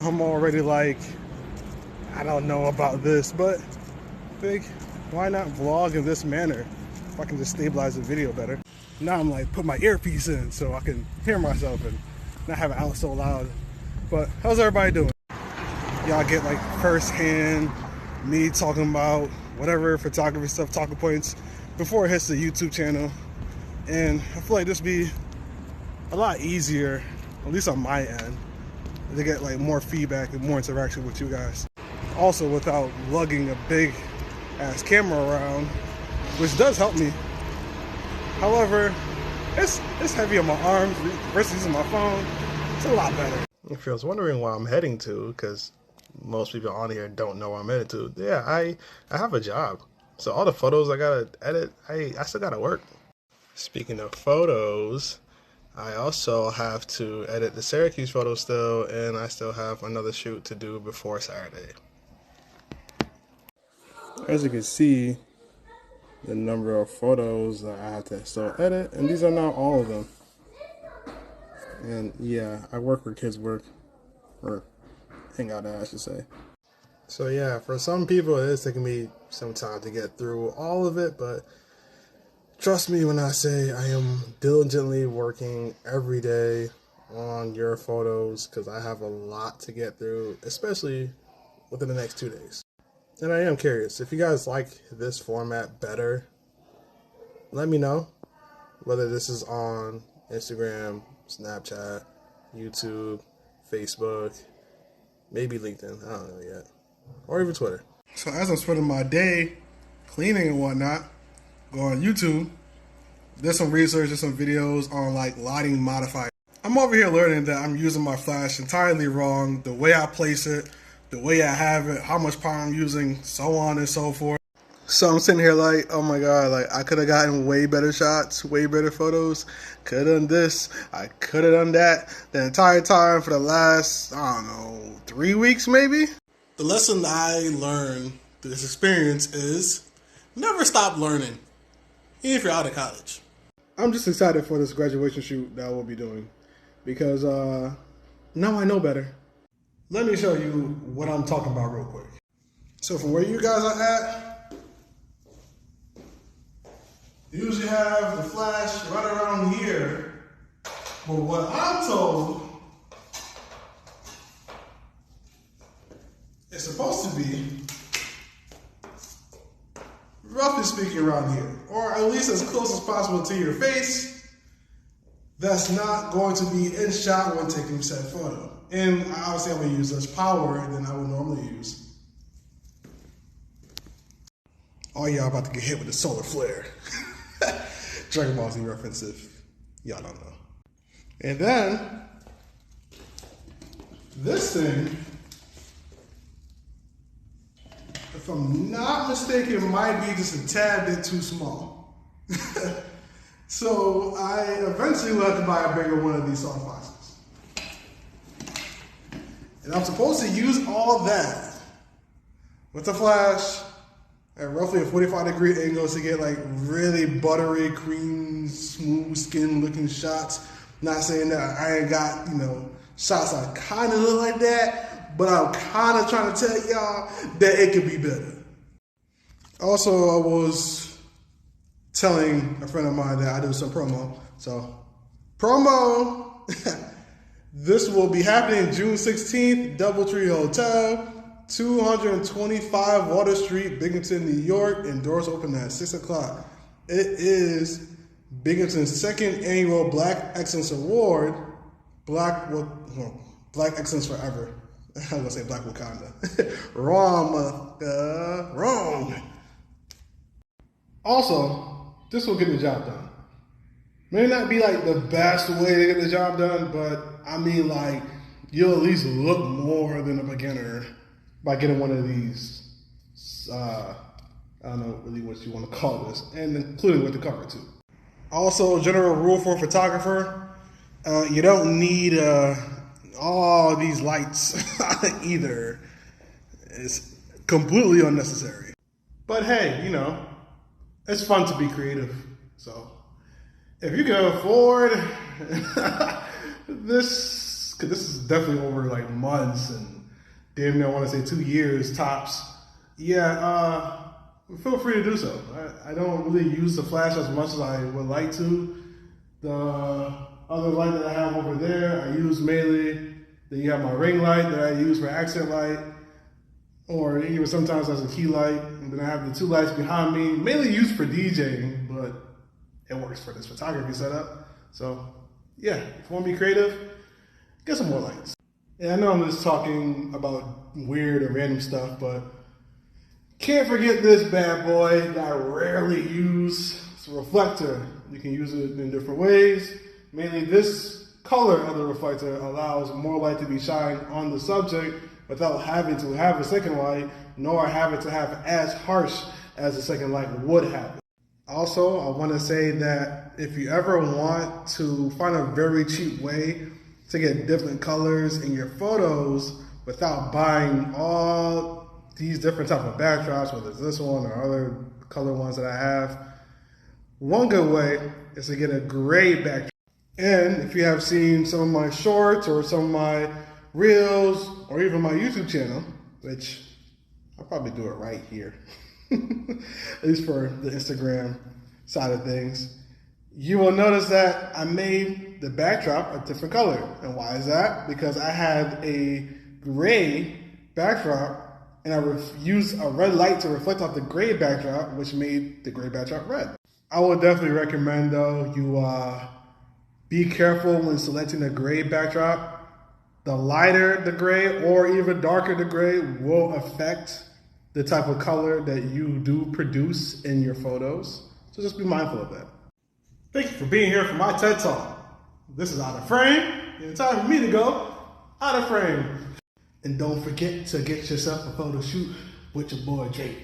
I'm already like, I don't know about this, but think, why not vlog in this manner if I can just stabilize the video better? Now I'm like, put my earpiece in so I can hear myself and not have it out so loud. But how's everybody doing? Y'all get like firsthand me talking about whatever photography stuff, talking points before it hits the YouTube channel. And I feel like this would be a lot easier, at least on my end, to get like more feedback and more interaction with you guys. Also without lugging a big ass camera around, which does help me. However, it's heavy on my arms versus using my phone. It's a lot better. If you was wondering where I'm heading to, because most people on here don't know where I'm headed to, yeah, I have a job. So all the photos I gotta edit, I still gotta work. Speaking of photos, I also have to edit the Syracuse photos still, and I still have another shoot to do before Saturday. As you can see, the number of photos that I have to still edit, and these are not all of them. And yeah, I work where kids work, or hang out at, I should say. So yeah, for some people it is taking me some time to get through all of it, but trust me when I say I am diligently working every day on your photos, because I have a lot to get through, especially within the next 2 days. And I am curious, if you guys like this format better, let me know. Whether this is on Instagram, Snapchat, YouTube, Facebook, maybe LinkedIn, I don't know yet. Or even Twitter. So as I'm spending my day cleaning and whatnot, go on YouTube, there's some research and some videos on like lighting modifiers. I'm over here learning that I'm using my flash entirely wrong, the way I place it, the way I have it, how much power I'm using, so on and so forth. So I'm sitting here like, oh my God, like I could have gotten way better shots, way better photos, could have done this, I could have done that the entire time for the last, I don't know, 3 weeks maybe? The lesson I learned through this experience is never stop learning, even if you're out of college. I'm just excited for this graduation shoot that we'll be doing because now I know better. Let me show you what I'm talking about real quick. So from where you guys are at, you usually have the flash right around here. But what I'm told, it's supposed to be, roughly speaking, around here. Or at least as close as possible to your face. That's not going to be in shot when taking said photo. And obviously I'm going to use less power than I would normally use. Oh, y'all about to get hit with the solar flare. Dragon Ball Z reference if y'all don't know. And then, this thing, if I'm not mistaken, might be just a tad bit too small. So I eventually will have to buy a bigger one of these softboxes. And I'm supposed to use all that with the flash at roughly a 45-degree angle to get like really buttery, cream, smooth skin looking shots. Not saying that I ain't got, shots that kind of look like that, but I'm kind of trying to tell y'all that it could be better. Also, I was telling a friend of mine that I do some promo. So, promo! This will be happening June 16th, Doubletree Hotel, 225 Water Street, Binghamton, New York, and doors open at 6 o'clock. It is Binghamton's second annual Black Excellence Award, Black Excellence Forever. I was going to say Black Wakanda. Wrong. Also, this will get the job done. May not be like the best way to get the job done, but I mean like you'll at least look more than a beginner by getting one of these, I don't know really what you want to call this, and including with the cover too. Also, general rule for a photographer, you don't need all these lights either. It's completely unnecessary. But hey, it's fun to be creative, so if you can afford this this is definitely over like months and damn near I want to say 2 years tops. Yeah, feel free to do so. I don't really use the flash as much as I would like to. The other light that I have over there, I use mainly. Then you have my ring light that I use for accent light, or even sometimes as a key light. And then I have the 2 lights behind me, mainly used for DJing, but it works for this photography setup. So yeah, if you want to be creative, get some more lights. Yeah, I know I'm just talking about weird or random stuff, but can't forget this bad boy that I rarely use. It's a reflector. You can use it in different ways. Mainly this color of the reflector allows more light to be shined on the subject without having to have a second light, nor having to have as harsh as the second light would have. Also, I want to say that if you ever want to find a very cheap way to get different colors in your photos without buying all these different type of backdrops, whether it's this one or other color ones that I have, one good way is to get a gray backdrop. And if you have seen some of my shorts or some of my reels or even my YouTube channel, which I'll probably do it right here, at least for the Instagram side of things, you will notice that I made the backdrop a different color. And why is that? Because I had a gray backdrop and I used a red light to reflect off the gray backdrop, which made the gray backdrop red. I would definitely recommend though, you be careful when selecting a gray backdrop. The lighter the gray or even darker the gray will affect the type of color that you do produce in your photos. So just be mindful of that. Thank you for being here for my TED Talk. This is Out of Frame, and it's time for me to go out of frame. And don't forget to get yourself a photo shoot with your boy Drake.